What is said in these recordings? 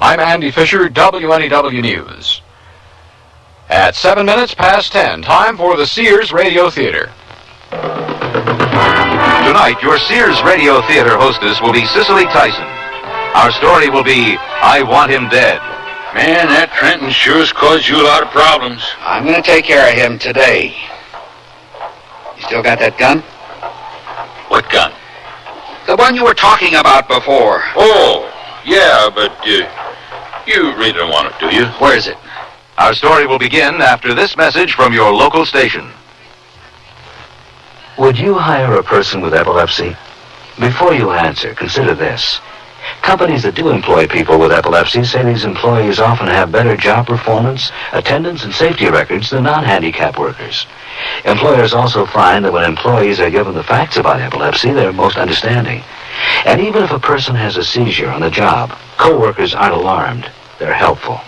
I'm Andy Fisher, WNEW News. At 7 minutes past 10, time for the Sears Radio Theater. Tonight, your Sears Radio Theater hostess will be Cicely Tyson. Our story will be, I Want Him Dead. Man, that Trenton sure's caused you a lot of problems. I'm going to take care of him today. You still got that gun? What gun? The one you were talking about before. Oh, yeah, but you really don't want it, do you? Where is it? Our story will begin after this message from your local station. Would you hire a person with epilepsy? Before you answer, consider this. Companies that do employ people with epilepsy say these employees often have better job performance, attendance, and safety records than non-handicapped workers. Employers also find that when employees are given the facts about epilepsy, they're most understanding. And even if a person has a seizure on the job, co-workers aren't alarmed. They're helpful.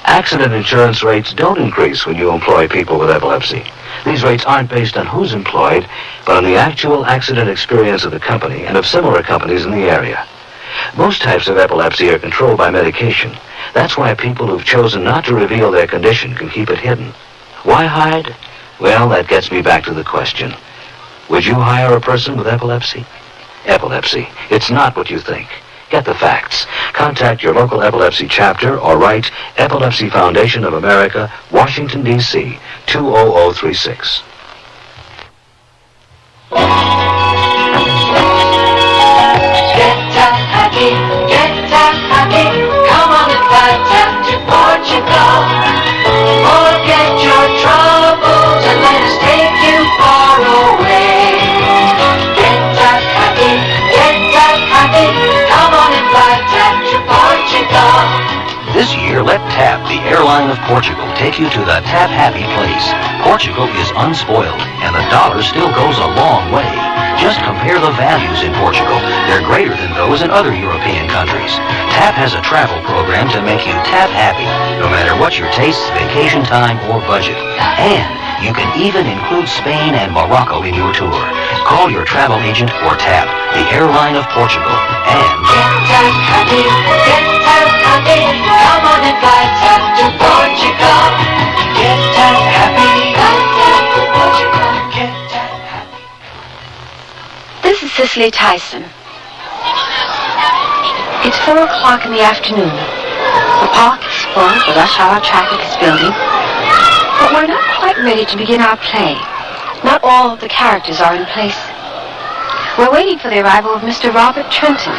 Accident insurance rates don't increase when you employ people with epilepsy. These rates aren't based on who's employed, but on the actual accident experience of the company and of similar companies in the area. Most types of epilepsy are controlled by medication. That's why people who've chosen not to reveal their condition can keep it hidden. Why hide? Well, that gets me back to the question. Would you hire a person with epilepsy? Epilepsy. It's not what you think. Get the facts. Contact your local epilepsy chapter or write Epilepsy Foundation of America, Washington, D.C., 20036. Get happy, come on and fly down to Portugal. Forget your troubles and let us take you far away. Get happy, come on and fly down to Portugal. This year, let TAP, the airline of Portugal, take you to the TAP Happy place. Portugal is unspoiled, and the dollar still goes a long way. Just compare the values in Portugal. They're greater than those in other European countries. TAP has a travel program to make you TAP happy, no matter what your tastes, vacation time, or budget. And you can even include Spain and Morocco in your tour. Call your travel agent or TAP, the airline of Portugal, and get TAP happy, come on and fly TAP to Portugal. Get TAP happy, fly TAP to Portugal. Get TAP happy. This is Cicely Tyson. It's 4 o'clock in the afternoon. The park is full, the rush hour traffic is building. But we're not quite ready to begin our play. Not all of the characters are in place. We're waiting for the arrival of Mr. Robert Trenton.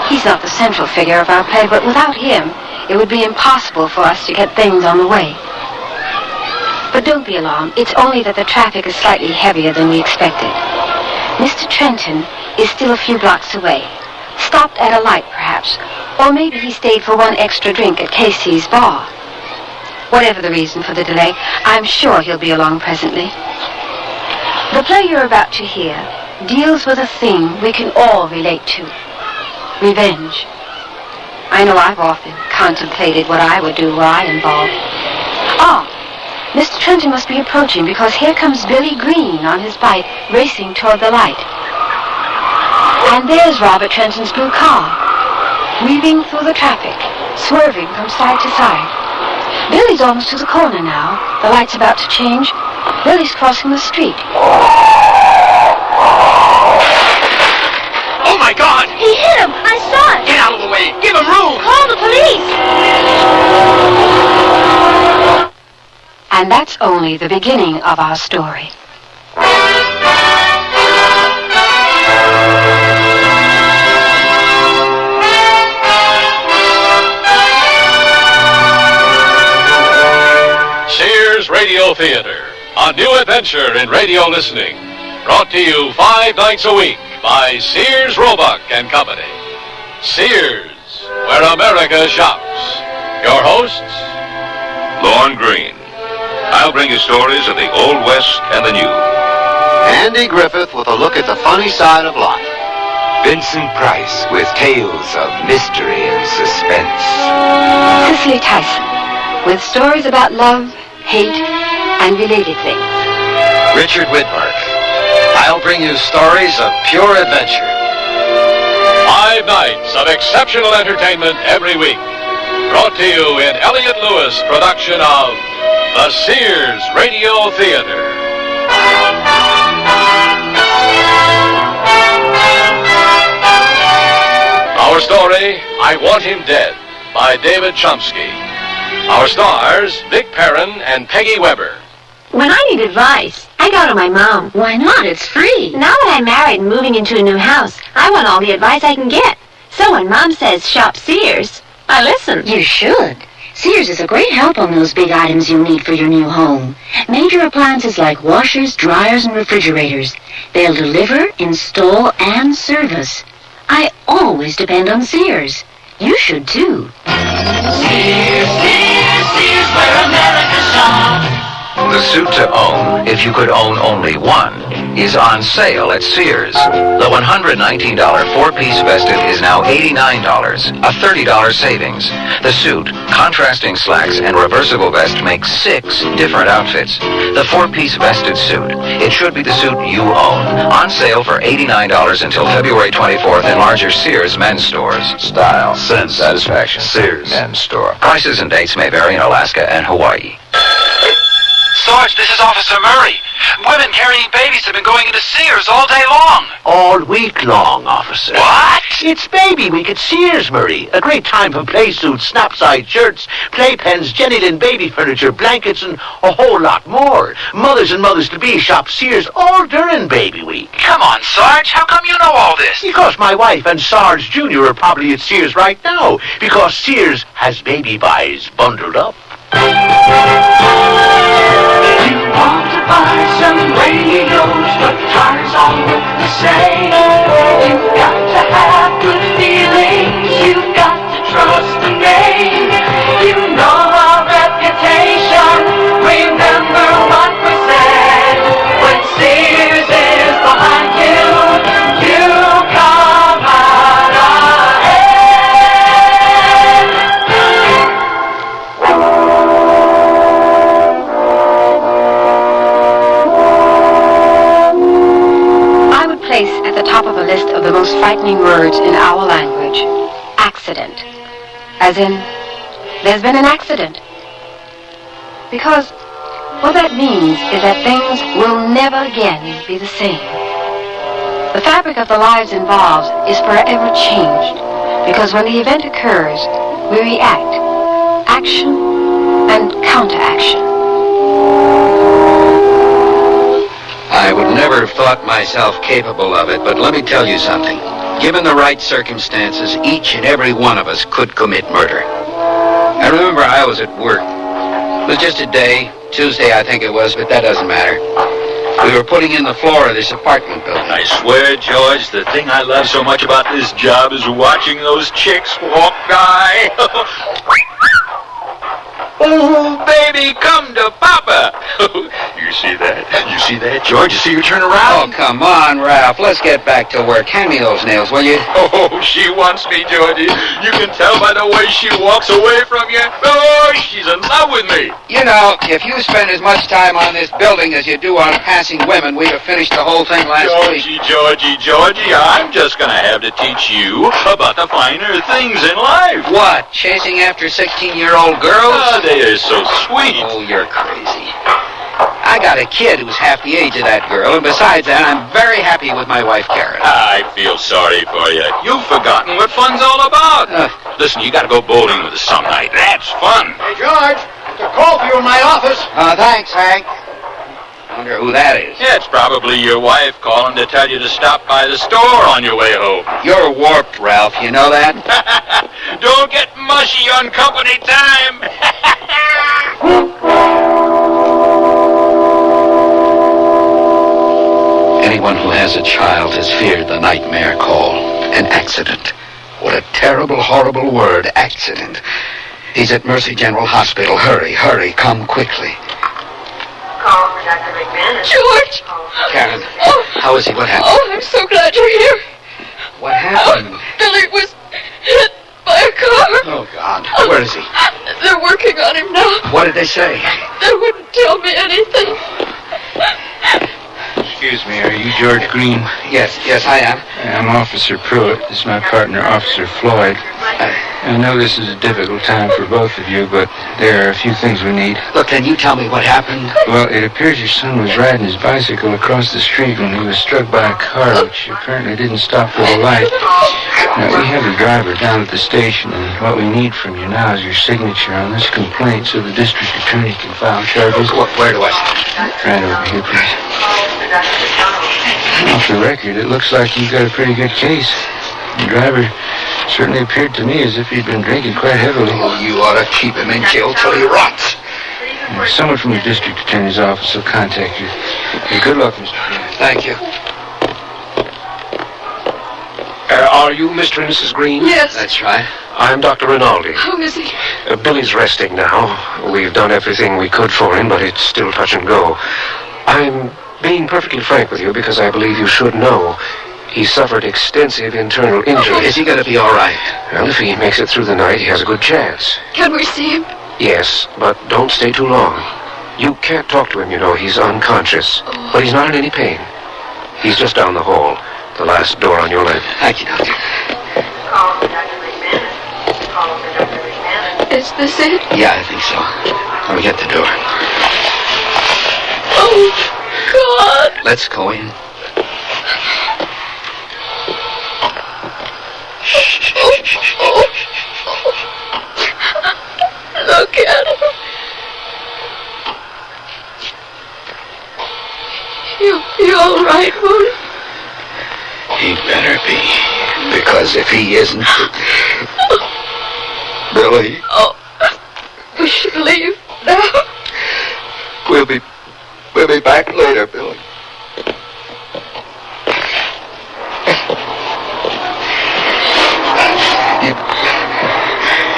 He's not the central figure of our play, but without him, it would be impossible for us to get things on the way. But don't be alarmed. It's only that the traffic is slightly heavier than we expected. Mr. Trenton is still a few blocks away. Stopped at a light, perhaps. Or maybe he stayed for one extra drink at Casey's bar. Whatever the reason for the delay, I'm sure he'll be along presently. The play you're about to hear deals with a thing we can all relate to. Revenge. I know I've often contemplated what I would do were I involved. Mr. Trenton must be approaching because here comes Billy Green on his bike racing toward the light. And there's Robert Trenton's blue car, weaving through the traffic, swerving from side to side. Billy's almost to the corner now. The light's about to change. Billy's crossing the street. Oh, my God! He hit him! I saw it! Get out of the way! Give him room! Call the police! And that's only the beginning of our story. Sears Radio Theater, a new adventure in radio listening. Brought to you 5 nights a week by Sears, Roebuck and Company. Sears, where America shops. Your hosts, Lorne Green. I'll bring you stories of the Old West and the New. Andy Griffith with a look at the funny side of life. Vincent Price with tales of mystery and suspense. Cicely Tyson, with stories about love, hate, and related things. Richard Widmark. I'll bring you stories of pure adventure. 5 5 nights of exceptional entertainment every week. Brought to you in Elliott Lewis production of the Sears Radio Theater. Our story, I Want Him Dead, by David Chomsky. Our stars, Vic Perrin and Peggy Weber. When I need advice, I go to my mom. Why not? It's free. Now that I'm married and moving into a new house, I want all the advice I can get. So when Mom says shop Sears, I listen. You should. Sears is a great help on those big items you need for your new home. Major appliances like washers, dryers, and refrigerators. They'll deliver, install, and service. I always depend on Sears. You should too. Sears, Sears, Sears, where America shops. The suit to own, if you could own only one, is on sale at Sears. The $119 four-piece vested is now $89, a $30 savings. The suit, contrasting slacks, and reversible vest make 6 different outfits. The four-piece vested suit, it should be the suit you own. On sale for $89 until February 24th in larger Sears men's stores. Style, sense, satisfaction. Sears men's store. Prices and dates may vary in Alaska and Hawaii. Sarge, this is Officer Murray. Women carrying babies have been going into Sears all day long. All week long, officer. What? It's Baby Week at Sears, Murray. A great time for play suits, snap-side shirts, playpens, Jenny Lynn baby furniture, blankets, and a whole lot more. Mothers and mothers-to-be shop Sears all during Baby Week. Come on, Sarge. How come you know all this? Because my wife and Sarge Jr. are probably at Sears right now. Because Sears has baby buys bundled up. You want to buy some radios, but tires all look the same. You've got to have good feelings, you've got to trust the name. You know our reputation, remember what we said. When Sears is behind you, you come out ahead. Place at the top of a list of the most frightening words in our language. Accident. As in, there's been an accident. Because what that means is that things will never again be the same. The fabric of the lives involved is forever changed, because when the event occurs, we react. Action and counteraction. I would never have thought myself capable of it, but let me tell you something. Given the right circumstances, each and every one of us could commit murder. I remember I was at work. It was just a day, Tuesday I think it was, but that doesn't matter. We were putting in the floor of this apartment building. I swear, George, the thing I love so much about this job is watching those chicks walk by. Oh, baby, come to Papa. You see that? You see that, George? You see her turn Oh, around? come on, Ralph. Let's get back to work. Hand me those nails, will you? Oh, she wants me, Georgie. You can tell by the way she walks away from you. Oh, she's in love with me. You know, if you spend as much time on this building as you do on passing women, we'd have finished the whole thing last week. Georgie, I'm just going to have to teach you about the finer things in life. What, chasing after 16-year-old girls? Oh, they are so sweet. Oh, you're crazy. I got a kid who's half the age of that girl, and besides that, I'm very happy with my wife, Karen. I feel sorry for you. You've forgotten what fun's all about. Listen, you got to go bowling with us some night. That's fun. Hey, George, there's a call for you in my office. Thanks, Hank. I wonder who that is. Yeah, it's probably your wife calling to tell you to stop by the store on your way home. You're warped, Ralph. You know that? Don't get mushy on company time. Anyone who has a child has feared the nightmare call. An accident. What a terrible, horrible word, accident. He's at Mercy General Hospital. Hurry, hurry, come quickly. Call for Dr. McManus. George! Karen, how is he? What happened? Oh, I'm so glad you're here. What happened? Billy was hit by a car. Oh, God. Where is he? They're working on him now. What did they say? They wouldn't tell me anything. Excuse me, Are you George Green? Yes, I am. I'm Officer Pruitt. This is my partner, Officer Floyd. I know this is a difficult time for both of you, but there are a few things we need. Look, can you tell me what happened? Well, it appears your son was riding his bicycle across the street when he was struck by a car, which apparently didn't stop for the light. Now, we have the driver down at the station, and what we need from you now is your signature on this complaint so the district attorney can file charges. Where do I sign? Right over here, please. Off the record, it looks like you've got a pretty good case. The driver certainly appeared to me as if he'd been drinking quite heavily. Oh, you ought to keep him in jail till he rots. Someone from the district attorney's office will contact you. Good luck, Mr. Green. Thank you. Are you Mr. and Mrs. Green? Yes. That's right. I'm Dr. Rinaldi. How is he? Billy's resting now. We've done everything we could for him, but it's still touch and go. I'm being perfectly frank with you because I believe you should know. He suffered extensive internal injuries. Is he going to be all right? Well, if he makes it through the night, he has a good chance. Can we see him? Yes, but don't stay too long. You can't talk to him, you know. He's unconscious. But he's not in any pain. He's just down the hall. The last door on your left. Thank you, Doctor. Is this it? Yeah, I think so. Let me get the door. Oh, God. Let's go in. Look at him. You all right, Moon? He better be. Because if he isn't... Billy... Oh, we should leave now. We'll be back later, Billy.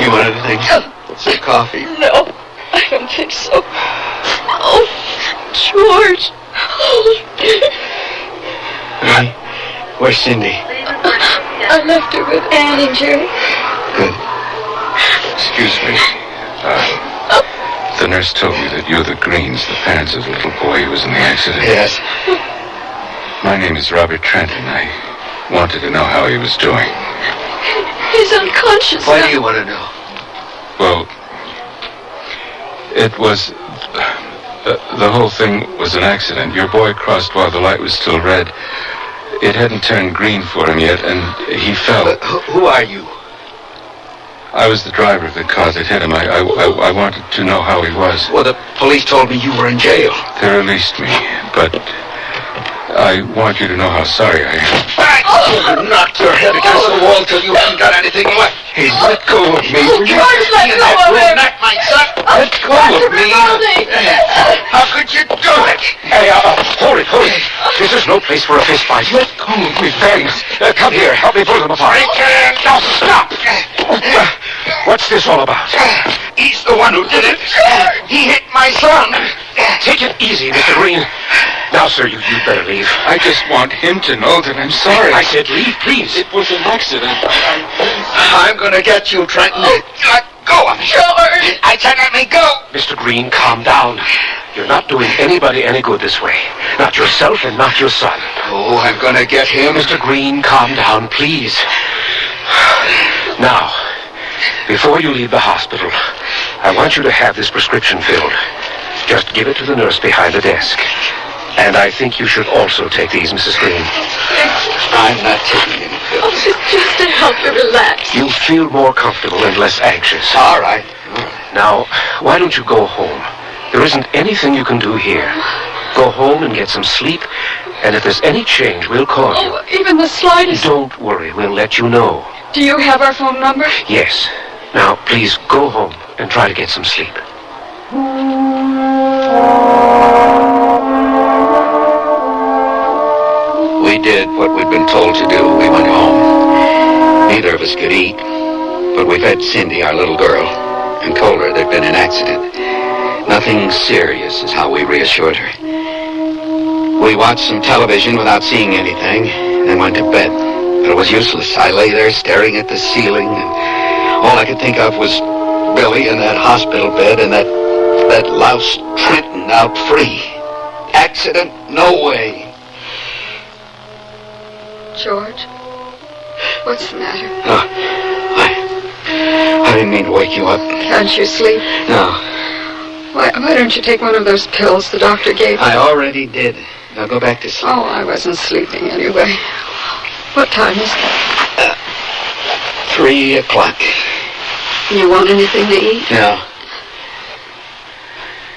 You want anything? Some coffee? No, I don't think so. Oh, George. Hey, where's Cindy? I left her with Ann and Jerry. Good. Excuse me. The nurse told me that you're the Greens, the parents of the little boy who was in the accident. Yes. My name is Robert Trenton. I wanted to know how he was doing. He's unconscious. Why do you want to know? Well, it was... the whole thing was an accident. Your boy crossed while the light was still red. It hadn't turned green for him yet, and he fell. Who are you? I was the driver of the car that hit him. I wanted to know how he was. Well, the police told me you were in jail. They released me, but I want you to know how sorry I am. You knocked your head against the wall till you haven't got anything left. Hey, let go of me. George, let go of him. Not my son. Let go of me. How could you do it? Hey, hold it. This is no place for a fist fight. Let go of me. Thanks. Come here. Help me pull them apart. Now, stop. What's this all about? He's the one who did it. He hit my son. Take it easy, Mr. Green. Now, sir, you'd better leave. I just want him to know that I'm sorry. I said leave, please. It was an accident. I'm going to get you, Trenton. Let go of me. George. I said let me go. Mr. Green, calm down. You're not doing anybody any good this way. Not yourself and not your son. Oh, I'm going to get him. Mr. Green, calm down, please. Now, before you leave the hospital, I want you to have this prescription filled. Just give it to the nurse behind the desk. And I think you should also take these, Mrs. Green. I'm not taking any pills. Just to help you relax. You'll feel more comfortable and less anxious. All right. Now, why don't you go home? There isn't anything you can do here. Go home and get some sleep, and if there's any change, we'll call you. Oh, even the slightest. Don't worry, we'll let you know. Do you have our phone number? Yes. Now, please go home and try to get some sleep. We did what we'd been told to do. We went home. Neither of us could eat, but we fed Cindy, our little girl, and told her there'd been an accident. Nothing serious is how we reassured her. We watched some television without seeing anything, then went to bed. But it was useless. I lay there staring at the ceiling, and all I could think of was Billy in that hospital bed and that louse Trenton out free. Accident? No way. George, what's the matter? I didn't mean to wake you up. Can't you sleep? No. Why don't you take one of those pills the doctor gave you? I already did. Now go back to sleep. Oh, I wasn't sleeping anyway. What time is it? 3 o'clock. You want anything to eat? No.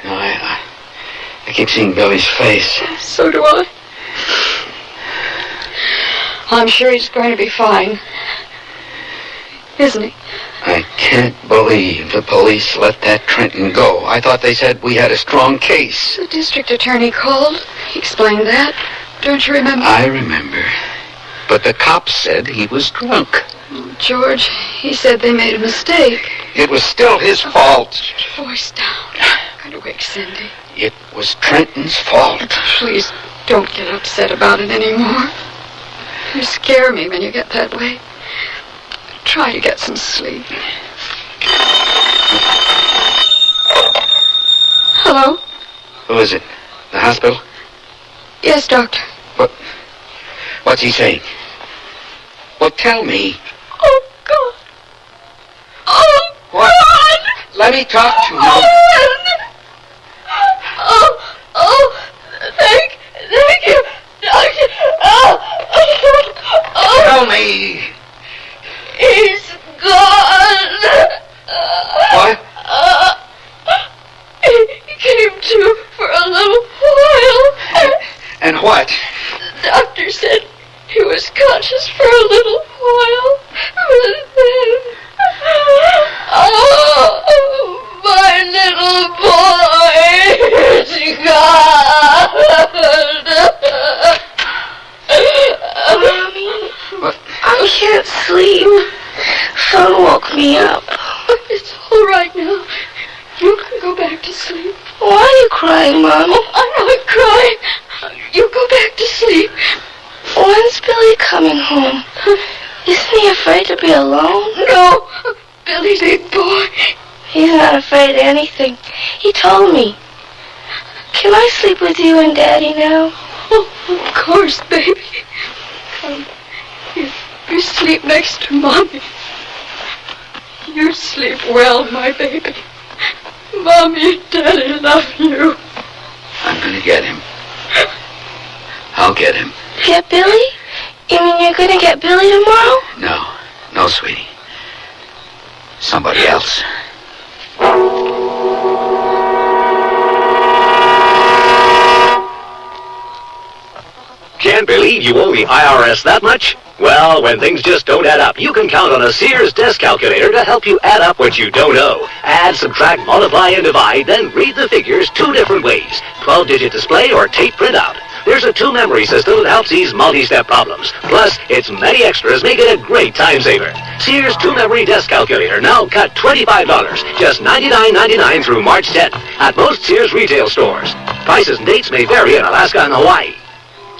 No, I keep seeing Billy's face. So do I. I'm sure he's going to be fine. Isn't he? I can't believe the police let that Trenton go. I thought they said we had a strong case. The district attorney called. He explained that. Don't you remember? I remember. But the cops said he was drunk. Oh, George, he said they made a mistake. It was still his fault. Voice down. Going to wake Cindy. It was Trenton's fault. Please, don't get upset about it anymore. You scare me when you get that way. Try to get some sleep. Hello? Who is it? The hospital? Yes, doctor. What's he saying? Well, tell me. Oh, God. Oh, what? God. Let me talk to you. Thank you, doctor. Tell me. He's gone. What? He came to for a little while. And what? The doctor said he was conscious for a little while. But then... Oh, my little boy is gone. Mommy, what? I can't sleep. Phone woke me up. It's all right now. You can go back to sleep. Why are you crying, Mommy? Oh, I'm not crying. You go back to sleep. When's Billy coming home? Isn't he afraid to be alone? No, Billy's big boy. He's not afraid of anything. He told me. Can I sleep with you and Daddy now? Oh, of course, baby. Come. You sleep next to Mommy. You sleep well, my baby. Mommy and Daddy love you. I'm gonna get him. I'll get him. Get Billy? You mean you're gonna get Billy tomorrow? No, sweetie. Somebody else. Can't believe you owe the IRS that much? Well, when things just don't add up, you can count on a Sears desk calculator to help you add up what you don't owe. Add, subtract, multiply, and divide, then read the figures 2 different ways. 12-digit display or tape printout. There's a 2-memory system that helps ease multi-step problems. Plus, its many extras make it a great time saver. Sears 2-memory desk calculator now cut $25, just $99.99 through March 10th at most Sears retail stores. Prices and dates may vary in Alaska and Hawaii.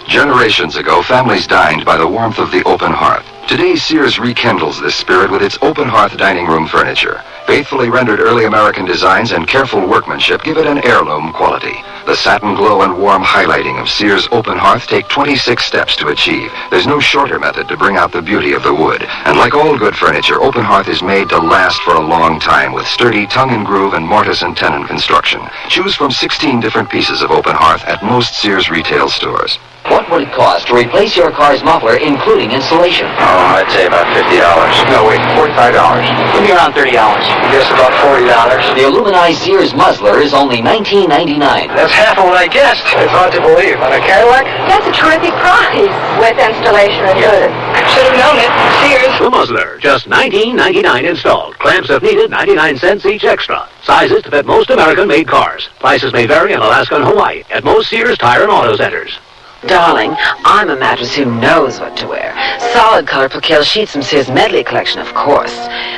Generations ago, families dined by the warmth of the open hearth. Today, Sears rekindles this spirit with its open hearth dining room furniture. Faithfully rendered early American designs and careful workmanship give it an heirloom quality. The satin glow and warm highlighting of Sears open hearth take 26 steps to achieve. There's no shorter method to bring out the beauty of the wood. And like all good furniture, open hearth is made to last for a long time with sturdy tongue and groove and mortise and tenon construction. Choose from 16 different pieces of open hearth at most Sears retail stores. What would it cost to replace your car's muffler, including installation? Oh, I'd say about $50. No, wait, $45. Give me around $30. I guess about $40. The aluminized Sears muzzler is only $19.99. That's half of what I guessed. It's hard to believe. On a Cadillac? That's a terrific price. With installation included. Should have known it. Sears. The muzzler, just $19.99 installed. Clamps if needed, 99 cents each extra. Sizes to fit most American-made cars. Prices may vary in Alaska and Hawaii at most Sears Tire and Auto Centers. Darling, I'm a mattress who knows what to wear. Solid color percale sheets from Sears Medley collection, of course.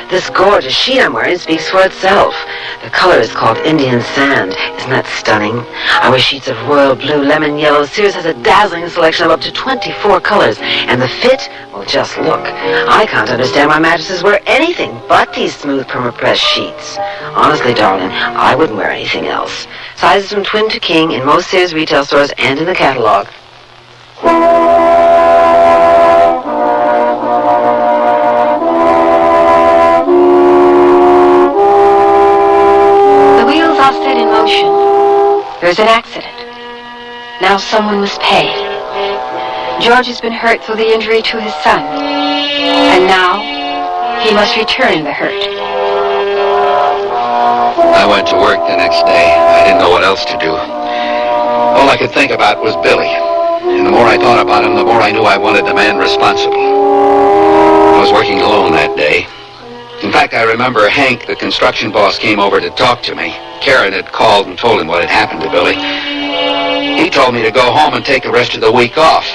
This gorgeous sheet I'm wearing speaks for itself. The color is called Indian Sand. Isn't that stunning? I wear sheets of royal blue, lemon yellow. Sears has a dazzling selection of up to 24 colors. And the fit? Well, just look. I can't understand why mattresses wear anything but these smooth permapress sheets. Honestly, darling, I wouldn't wear anything else. Sizes from twin to king in most Sears retail stores and in the catalog. commotion. There's an accident. Now someone must pay. George has been hurt through the injury to his son. And now, he must return the hurt. I went to work the next day. I didn't know what else to do. All I could think about was Billy. And the more I thought about him, the more I knew I wanted the man responsible. I was working alone that day. In fact, I remember Hank, the construction boss, came over to talk to me. Karen had called and told him what had happened to Billy. He told me to go home and take the rest of the week off.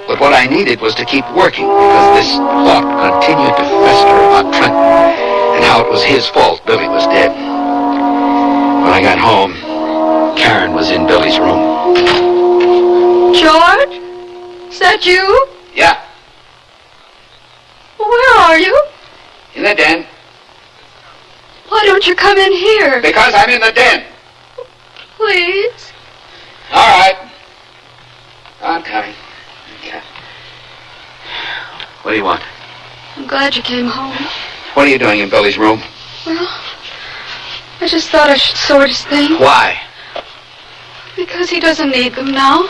But what I needed was to keep working, because this thought continued to fester about Trenton and how it was his fault Billy was dead. When I got home, Karen was in Billy's room. George? Is that you? Yeah, Where are you? in the den. Why don't you come in here? Because I'm in the den. Please? All right. I'm coming. Yeah. What do you want? I'm glad you came home. What are you doing in Billy's room? Well, I just thought I should sort his things. Why? Because he doesn't need them now.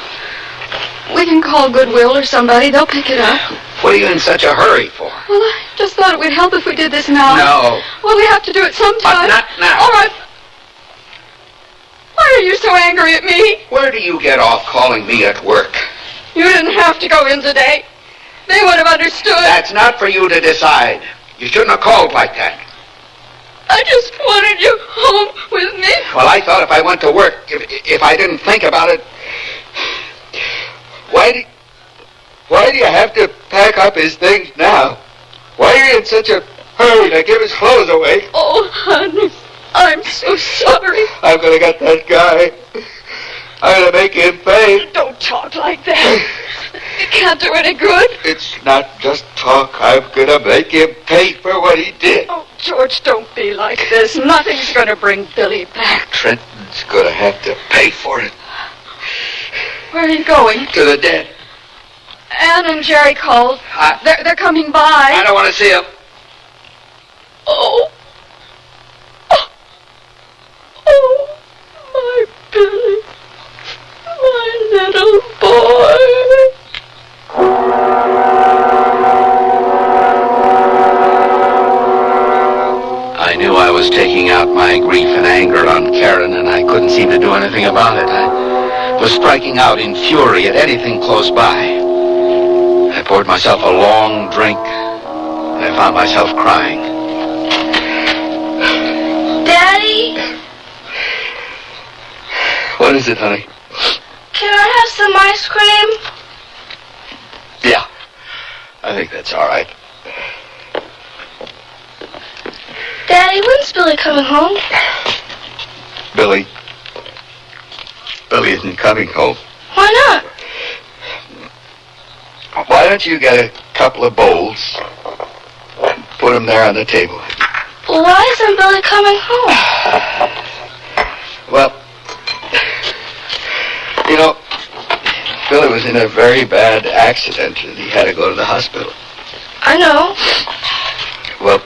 We can call Goodwill or somebody. They'll pick it up. What are you in such a hurry for? Well, I just thought it would help if we did this now. No. Well, we have to do it sometime. But not now. All right. Why are you so angry at me? Where do you get off calling me at work? You didn't have to go in today. They would have understood. That's not for you to decide. You shouldn't have called like that. I just wanted you home with me. Well, I thought if I went to work, if I didn't think about it... Why do you have to pack up his things now? Why are you in such a hurry to give his clothes away? Oh, honey, I'm so sorry. I'm gonna get that guy. I'm gonna make him pay. Don't talk like that. It can't do any good. It's not just talk. I'm gonna make him pay for what he did. Oh, George, don't be like this. Nothing's gonna bring Billy back. Trenton's gonna have to pay for it. Where are you going? To the den. Ann and Jerry called. They're coming by. I don't want to see him. Oh. Oh, my Billy. My little boy. I knew I was taking out my grief and anger on Karen, and I couldn't seem to do anything about it. I was striking out in fury at anything close by. I poured myself a long drink, and I found myself crying. Daddy? What is it, honey? Can I have some ice cream? Yeah, I think that's all right. Daddy, when's Billy coming home? Billy isn't coming home. Why not? Why don't you get a couple of bowls and put them there on the table? Why isn't Billy coming home? Well, you know, Billy was in a very bad accident and he had to go to the hospital. I know. Well,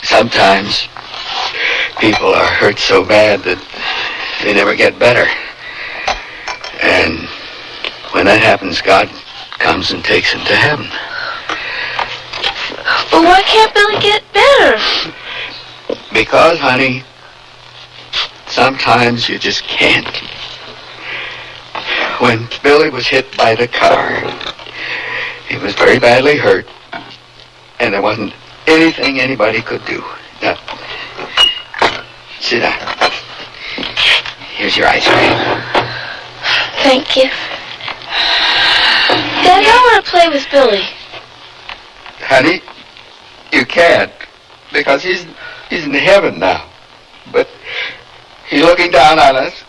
sometimes people are hurt so bad that they never get better. And when that happens, God comes and takes him to heaven. But why can't Billy get better? Because, honey, sometimes you just can't. When Billy was hit by the car, he was very badly hurt, and there wasn't anything anybody could do. Now, sit down. Here's your ice cream. Thank you. Daddy, I want to play with Billy. Honey, you can't, because he's in heaven now. But he's looking down on us.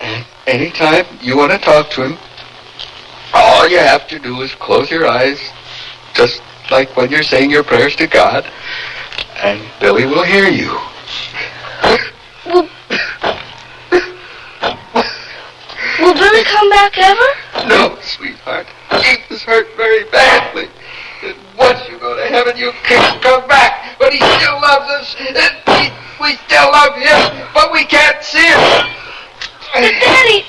And anytime you want to talk to him, all you have to do is close your eyes, just like when you're saying your prayers to God, and Billy will hear you. Will Billy come back ever? No, sweetheart. He was hurt very badly. And once you go to heaven, you can't come back. But he still loves us, and we still love him, but we can't see him. Daddy!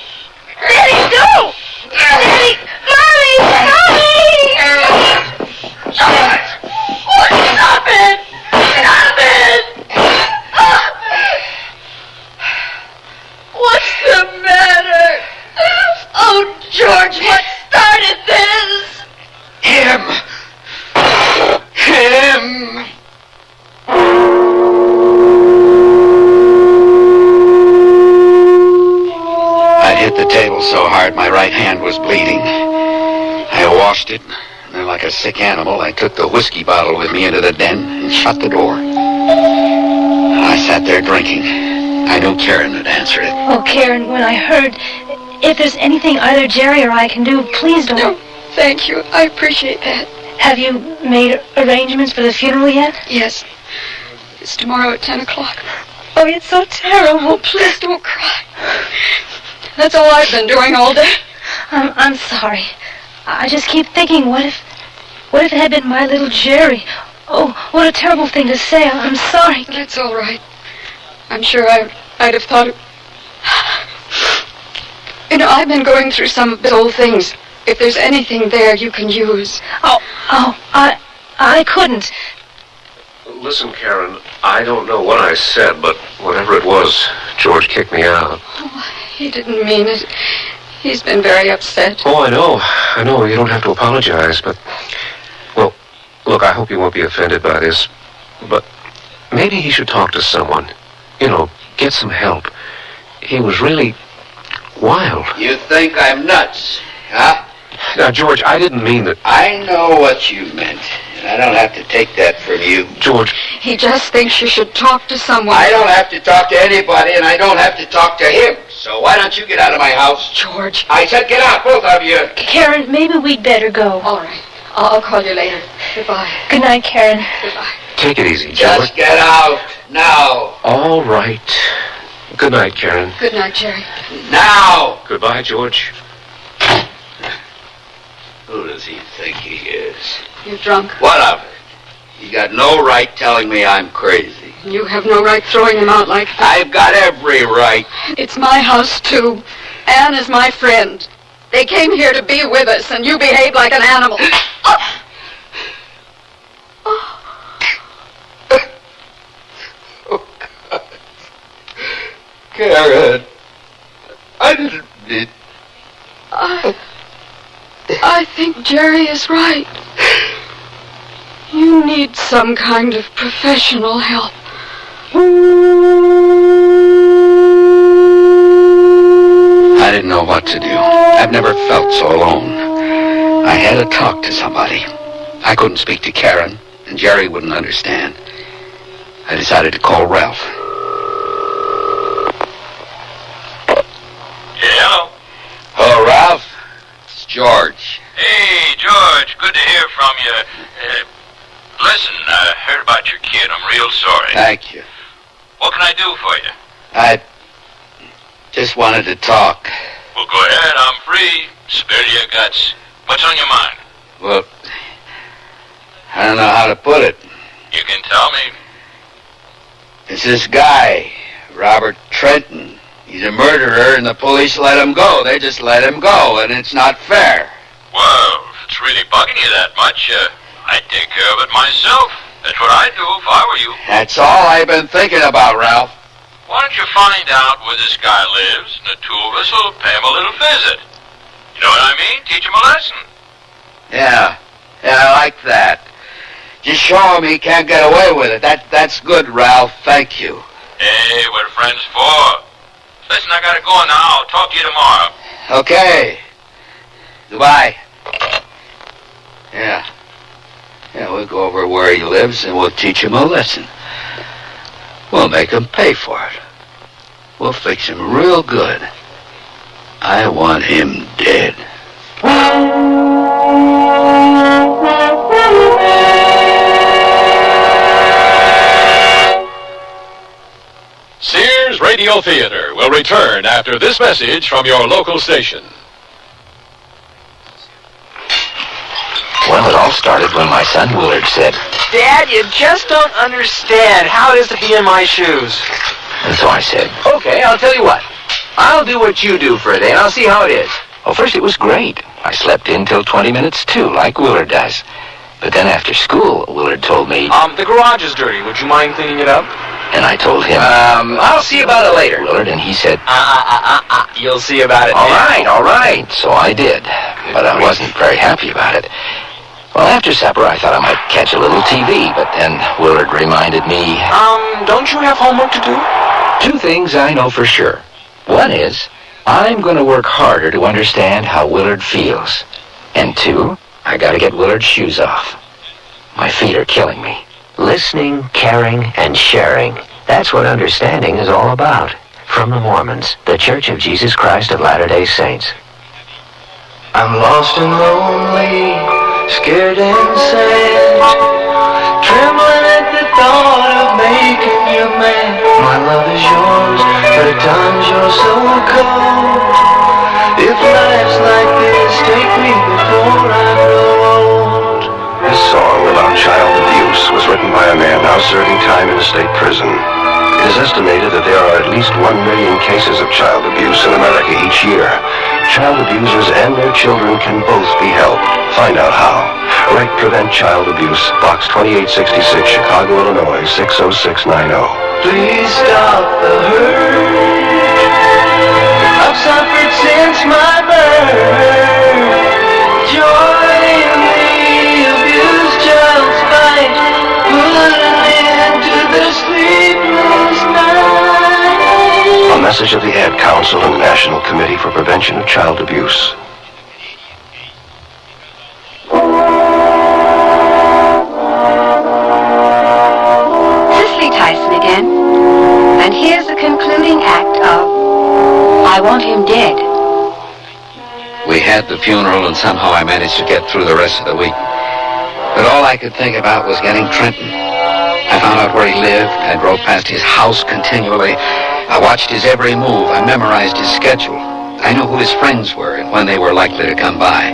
Daddy, no! Daddy! Mommy! Mommy! Stop it! Stop it! What's the matter? Oh, George, what started this? Him! I'd hit the table so hard my right hand was bleeding. I washed it, and then like a sick animal, I took the whiskey bottle with me into the den and shut the door. I sat there drinking. I knew Karen would answer it. Oh, Karen, when I heard, if there's anything either Jerry or I can do, please don't. No, thank you. I appreciate that. Have you made arrangements for the funeral yet? Yes. It's tomorrow at 10 o'clock. Oh, it's so terrible. Oh, please don't cry. That's all I've been doing all day. I'm sorry. I just keep thinking, what if it had been my little Jerry? Oh, what a terrible thing to say. I'm sorry. That's all right. I'm sure I'd have thought it. You know, I've been going through some of the old things. If there's anything there you can use. I couldn't. Listen, Karen, I don't know what I said, but whatever it was, George kicked me out. Oh, he didn't mean it. He's been very upset. Oh, I know. You don't have to apologize, but... Well, look, I hope you won't be offended by this, but maybe he should talk to someone. You know, get some help. He was really wild. You think I'm nuts, huh? Now, George, I didn't mean that... I know what you meant, and I don't have to take that from you. George... He just thinks you should talk to someone. I don't have to talk to anybody, and I don't have to talk to him. So why don't you get out of my house? George. I said get out, both of you. Karen, maybe we'd better go. All right. I'll call you later. Goodbye. Good night, Karen. Goodbye. Take it easy, George. Just get out, now. All right. Good night, Karen. Good night, Jerry. Now. Goodbye, George. Who does he think he is? You're drunk. What of it? You got no right telling me I'm crazy. You have no right throwing him out like that. I've got every right. It's my house, too. Anne is my friend. They came here to be with us, and you behaved like an animal. Oh, God. Karen, I didn't mean... I think Jerry is right. You need some kind of professional help. I didn't know what to do. I've never felt so alone. I had to talk to somebody. I couldn't speak to Karen, and Jerry wouldn't understand. I decided to call Ralph. Hello? Hello, Ralph. It's George. Hey, George, good to hear from you. Listen, I heard about your kid. I'm real sorry. Thank you. What can I do for you? I just wanted to talk. Well, go ahead. I'm free. Spill your guts. What's on your mind? Well, I don't know how to put it. You can tell me. It's this guy, Robert Trenton. He's a murderer, and the police let him go. They just let him go, and it's not fair. Well, if it's really bugging you that much, I'd take care of it myself. That's what I'd do if I were you. That's all I've been thinking about, Ralph. Why don't you find out where this guy lives, and the two of us will pay him a little visit. You know what I mean? Teach him a lesson. Yeah, I like that. Just show him he can't get away with it. That's good, Ralph. Thank you. Hey, we're friends for. Listen, I gotta go now. I'll talk to you tomorrow. Okay. Goodbye. Yeah, we'll go over where he lives and we'll teach him a lesson. We'll make him pay for it. We'll fix him real good. I want him dead. Sears Radio Theater will return after this message from your local station. Well, it all started when my son Willard said, Dad, you just don't understand how it is to be in my shoes. and so I said, Okay, I'll tell you what. I'll do what you do for a day, and I'll see how it is. Well, first it was great. I slept in till 20 minutes, too, like Willard does. But then after school, Willard told me... The garage is dirty. Would you mind cleaning it up? And I told him... I'll see about it later. Willard, and he said... You'll see about it. All right. So I did. But I wasn't very happy about it. Well, after supper, I thought I might catch a little TV, but then Willard reminded me... Don't you have homework to do? 2 things I know for sure. One is, I'm going to work harder to understand how Willard feels. And 2, I got to get Willard's shoes off. My feet are killing me. Listening, caring, and sharing. That's what understanding is all about. From the Mormons, the Church of Jesus Christ of Latter-day Saints. I'm lost and lonely, scared and sad, trembling at the thought of making you mad. My love is yours, but at times you're so cold. If life's like this, take me before I grow old. This song about child abuse was written by a man now serving time in a state prison. It is estimated that there are at least 1 million cases of child abuse in America each year. Child abusers and their children can both be helped. Find out how. Write Prevent Child Abuse, Box 2866, Chicago, Illinois, 60690. Please stop the hurt I've suffered since my birth. Join the abused child's fight, put an end to the sleepless night. A message of the Ad Council and the National Committee for Prevention of Child Abuse. Cicely Tyson again. And here's the concluding act of I Want Him Dead. We had the funeral, and somehow I managed to get through the rest of the week. But all I could think about was getting Trenton. I found out where he lived. I drove past his house continually. I watched his every move. I memorized his schedule. I knew who his friends were and when they were likely to come by.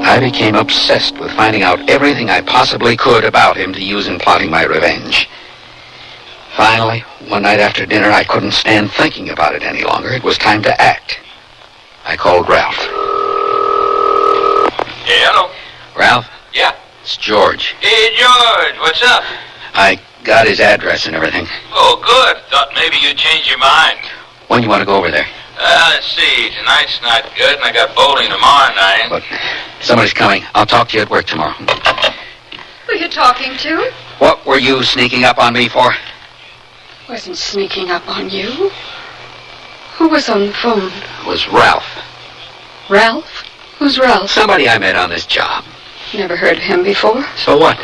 I became obsessed with finding out everything I possibly could about him to use in plotting my revenge. Finally, one night after dinner, I couldn't stand thinking about it any longer. It was time to act. I called Ralph. Yeah, hello. Ralph? Yeah. It's George. Hey, George, what's up? I got his address and everything. Oh, good. Thought maybe you'd change your mind. When you want to go over there? Let's see. Tonight's not good, and I got bowling tomorrow night. But somebody's coming. I'll talk to you at work tomorrow. Who are you talking to? What were you sneaking up on me for? Wasn't sneaking up on you. Who was on the phone? It was Ralph. Ralph? Who's Ralph? Somebody I met on this job. Never heard of him before. So what?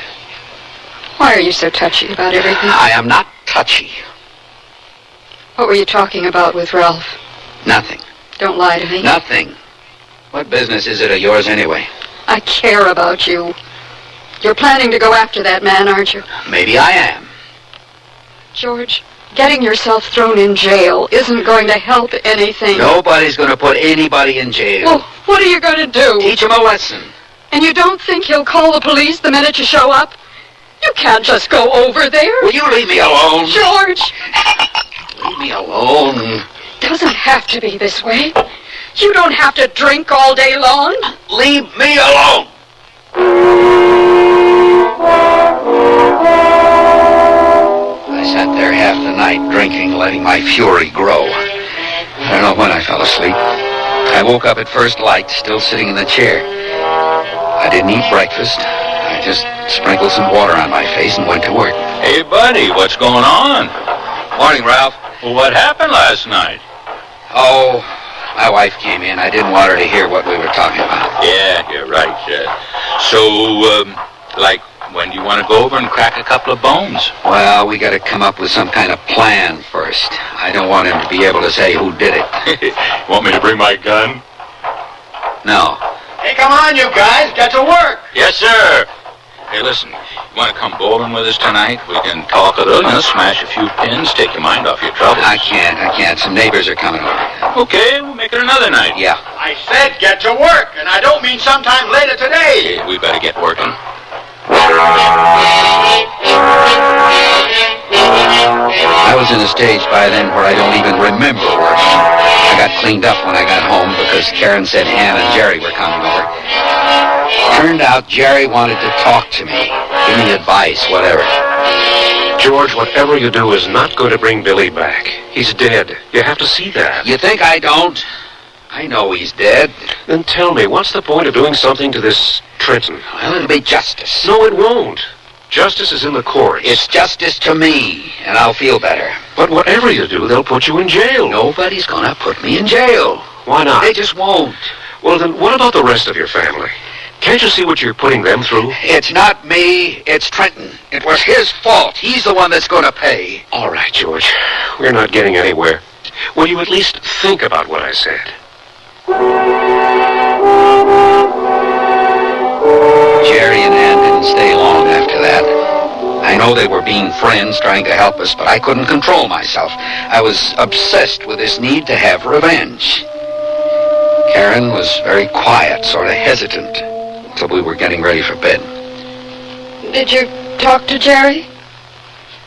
Why are you so touchy about everything? I am not touchy. What were you talking about with Ralph? Nothing. Don't lie to me. Nothing. What business is it of yours anyway? I care about you. You're planning to go after that man, aren't you? Maybe I am. George, getting yourself thrown in jail isn't going to help anything. Nobody's going to put anybody in jail. Well, what are you going to do? Teach him a lesson. And you don't think he'll call the police the minute you show up? You can't just go over there. Will you leave me alone? George! Leave me alone. Doesn't have to be this way. You don't have to drink all day long. Leave me alone. I sat there half the night drinking, letting my fury grow. I don't know when I fell asleep. I woke up at first light, still sitting in the chair. I didn't eat breakfast. I just sprinkled some water on my face and went to work. Hey, buddy, what's going on? Morning, Ralph. Well, what happened last night? Oh, my wife came in. I didn't want her to hear what we were talking about. Yeah, you're right. When do you want to go over and crack a couple of bones? Well, we got to come up with some kind of plan first. I don't want him to be able to say who did it. Want me to bring my gun? No. Hey, come on, you guys. Get to work. Yes, sir. Hey, listen, you want to come bowling with us tonight? We can talk a little, smash a few pins, take your mind off your troubles. I can't. Some neighbors are coming over. Okay, we'll make it another night. Yeah. I said get to work, and I don't mean sometime later today. Hey, we better get working. I was in a stage by then where I don't even remember working. I I got cleaned up when I got home because Karen said Ann and Jerry were coming over. Turned out Jerry wanted to talk to me, give me advice, whatever. George, whatever you do is not going to bring Billy back. He's dead. You have to see that. You think I don't? I know he's dead. Then tell me, what's the point of doing something to this Trenton? Well, it'll be justice. No, it won't. Justice is in the courts. It's justice to me, and I'll feel better. But whatever you do, they'll put you in jail. Nobody's gonna put me in jail. Why not? They just won't. Well, then what about the rest of your family? Can't you see what you're putting them through? It's not me, it's Trenton. It was his fault. He's the one that's gonna pay. All right, George. We're not getting anywhere. Will you at least think about what I said? Jerry and Ann didn't stay long after that. I know they were being friends trying to help us, but I couldn't control myself. I was obsessed with this need to have revenge. Karen was very quiet, sort of hesitant, until we were getting ready for bed. Did you talk to Jerry?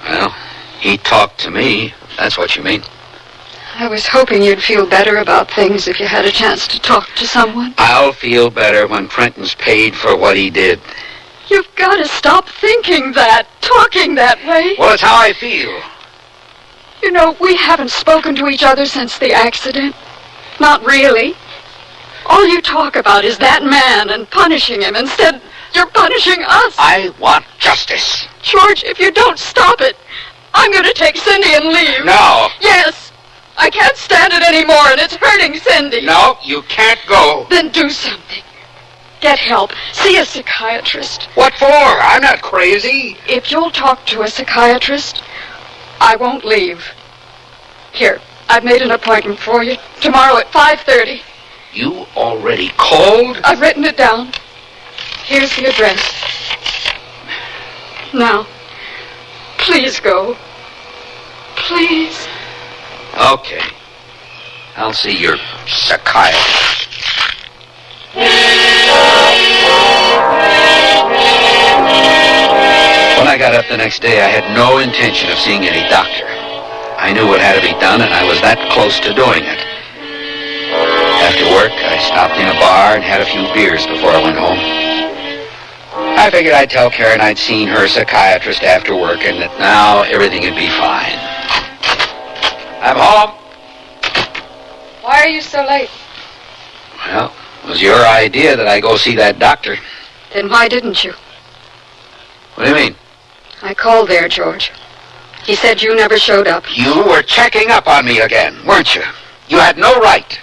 Well, he talked to me. That's what you mean. I was hoping you'd feel better about things if you had a chance to talk to someone. I'll feel better when Trenton's paid for what he did. You've got to stop thinking that, talking that way. Well, it's how I feel. You know, we haven't spoken to each other since the accident. Not really. All you talk about is that man and punishing him. Instead, you're punishing us. I want justice. George, if you don't stop it, I'm going to take Cindy and leave. No. Yes. I can't stand it anymore, and it's hurting Cindy. No, you can't go. Then do something. Get help. See a psychiatrist. What for? I'm not crazy. If you'll talk to a psychiatrist, I won't leave. Here, I've made an appointment for you. Tomorrow at 5:30. You already called? I've written it down. Here's the address. Now, please go. Please. Okay. I'll see your psychiatrist. When I got up the next day, I had no intention of seeing any doctor. I knew what had to be done, and I was that close to doing it. After work, I stopped in a bar and had a few beers before I went home. I figured I'd tell Karen I'd seen her psychiatrist after work and that now everything would be fine. I'm home. Why are you so late? Well, it was your idea that I go see that doctor. Then why didn't you? What do you mean? I called there, George. He said you never showed up. You were checking up on me again, weren't you? You had no right.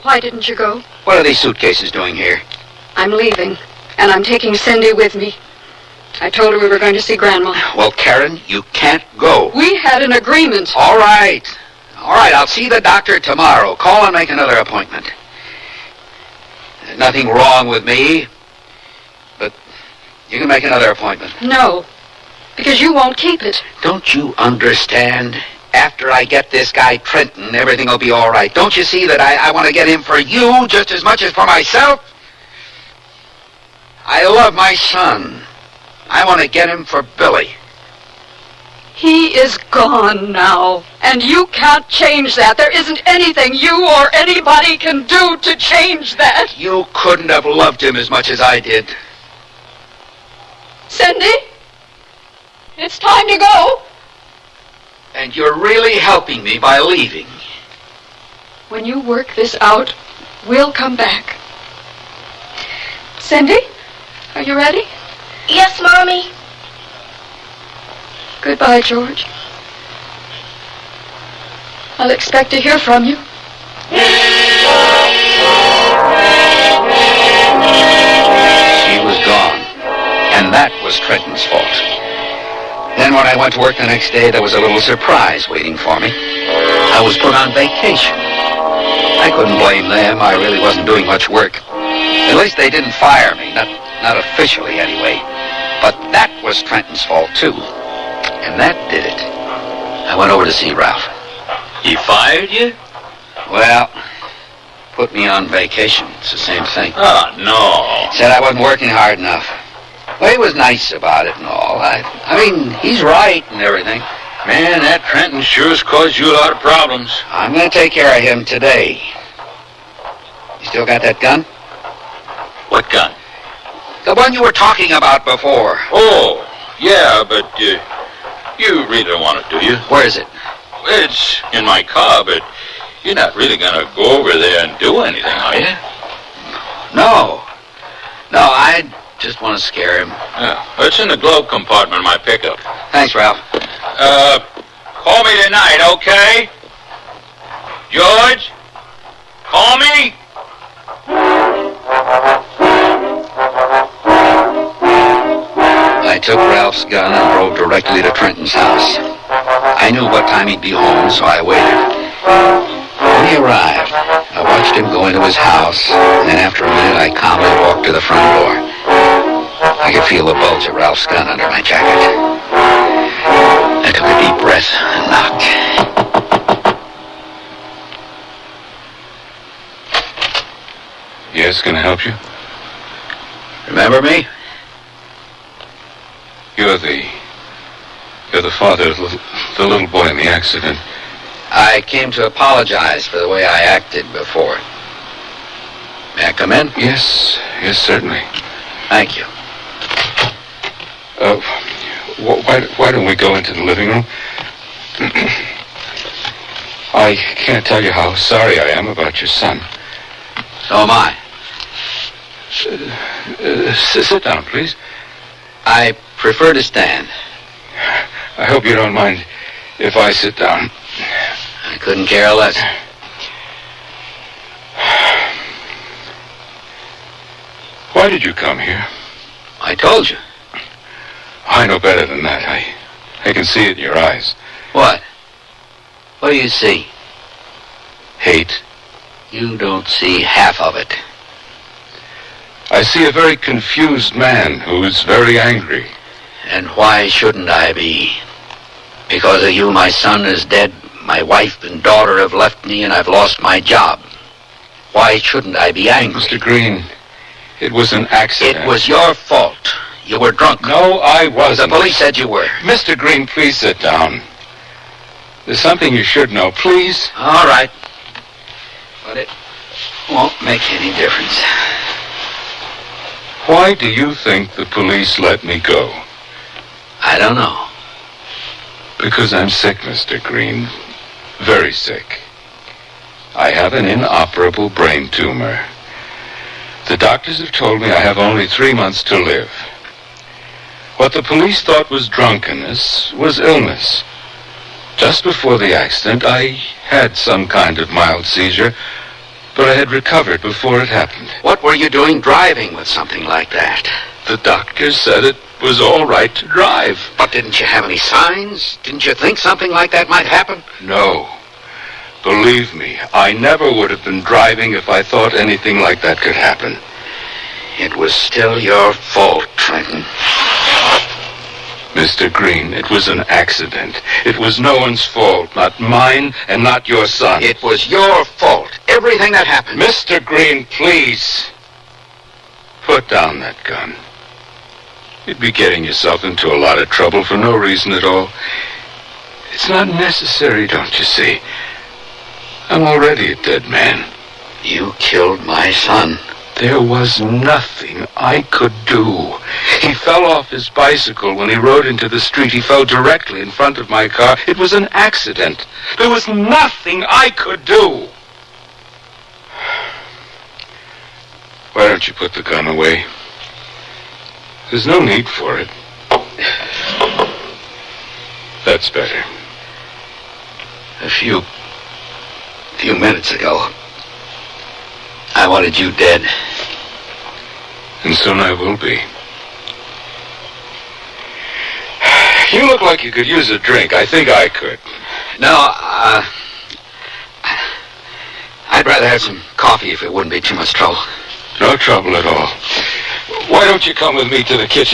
Why didn't you go? What are these suitcases doing here? I'm leaving, and I'm taking Cindy with me. I told her we were going to see Grandma. Well, Karen, you can't go. We had an agreement. All right. All right, I'll see the doctor tomorrow. Call and make another appointment. There's nothing wrong with me, but you can make another appointment. No, because you won't keep it. Don't you understand? After I get this guy Trenton, everything will be all right. Don't you see that I want to get him for you just as much as for myself? I love my son. I want to get him for Billy. He is gone now, and you can't change that. There isn't anything you or anybody can do to change that. You couldn't have loved him as much as I did. Cindy, it's time to go. And you're really helping me by leaving. When you work this out, we'll come back. Cindy, are you ready? Yes, Mommy. Goodbye, George. I'll expect to hear from you. She was gone, and that was Trenton's fault. Then when I went to work the next day, there was a little surprise waiting for me. I was put on vacation. I couldn't blame them. I really wasn't doing much work. At least they didn't fire me, not officially anyway. But that was Trenton's fault, too. And that did it. I went over to see Ralph. He fired you? Well, put me on vacation. It's the same thing. Oh, no. Said I wasn't working hard enough. Well, he was nice about it and all. I mean, he's right and everything. Man, that Trenton sure's caused you a lot of problems. I'm going to take care of him today. You still got that gun? What gun? The one you were talking about before. Oh, yeah, but you really don't want it, do you? Where is it? It's in my car, but you're not really going to go over there and do anything, are you? No. No, I just want to scare him. Yeah, it's in the glove compartment of my pickup. Thanks, Ralph. Call me tonight, okay? George? Call me? I took Ralph's gun and drove directly to Trenton's house. I knew what time he'd be home, so I waited. When he arrived, I watched him go into his house, and then after a minute, I calmly walked to the front door. I could feel the bulge of Ralph's gun under my jacket. I took a deep breath and knocked. Yes, can I help you? Remember me? You're the father of the little boy in the accident. I came to apologize for the way I acted before. May I come in? Yes, certainly. Thank you. Why don't we go into the living room? I can't tell you how sorry I am about your son. So am I. Sit down, please. I prefer to stand. I hope you don't mind if I sit down. I couldn't care less. Why did you come here? I told you. I know better than that. I can see it in your eyes. What? What do you see? Hate. You don't see half of it. I see a very confused man who is very angry. And why shouldn't I be? Because of you, my son is dead, my wife and daughter have left me, and I've lost my job. Why shouldn't I be angry? Mr. Green, it was an accident. It was your fault. You were drunk. No, I wasn't. The police said you were. Mr. Green, please sit down. There's something you should know, please. All right. But it won't make any difference. Why do you think the police let me go? I don't know. Because I'm sick, Mr. Green. Very sick. I have an inoperable brain tumor. The doctors have told me I have only 3 months to live. What the police thought was drunkenness was illness. Just before the accident, I had some kind of mild seizure, but I had recovered before it happened. What were you doing driving with something like that? The doctors said it was all right to drive. But didn't you have any signs? Didn't you think something like that might happen? No. Believe me, I never would have been driving if I thought anything like that could happen. It was still your fault, Trenton. Mr. Green, it was an accident. It was no one's fault, not mine and not your son. It was your fault. Everything that happened. Mr. Green, please. Put down that gun. You'd be getting yourself into a lot of trouble for no reason at all. It's not necessary, don't you see? I'm already a dead man. You killed my son. There was nothing I could do. He fell off his bicycle when he rode into the street. He fell directly in front of my car. It was an accident. There was nothing I could do. Why don't you put the gun away? There's no need for it. That's better. A few minutes ago, I wanted you dead. And soon I will be. You look like you could use a drink. I think I could. No, I'd rather have some coffee if it wouldn't be too much trouble. No trouble at all. Why don't you come with me to the kitchen?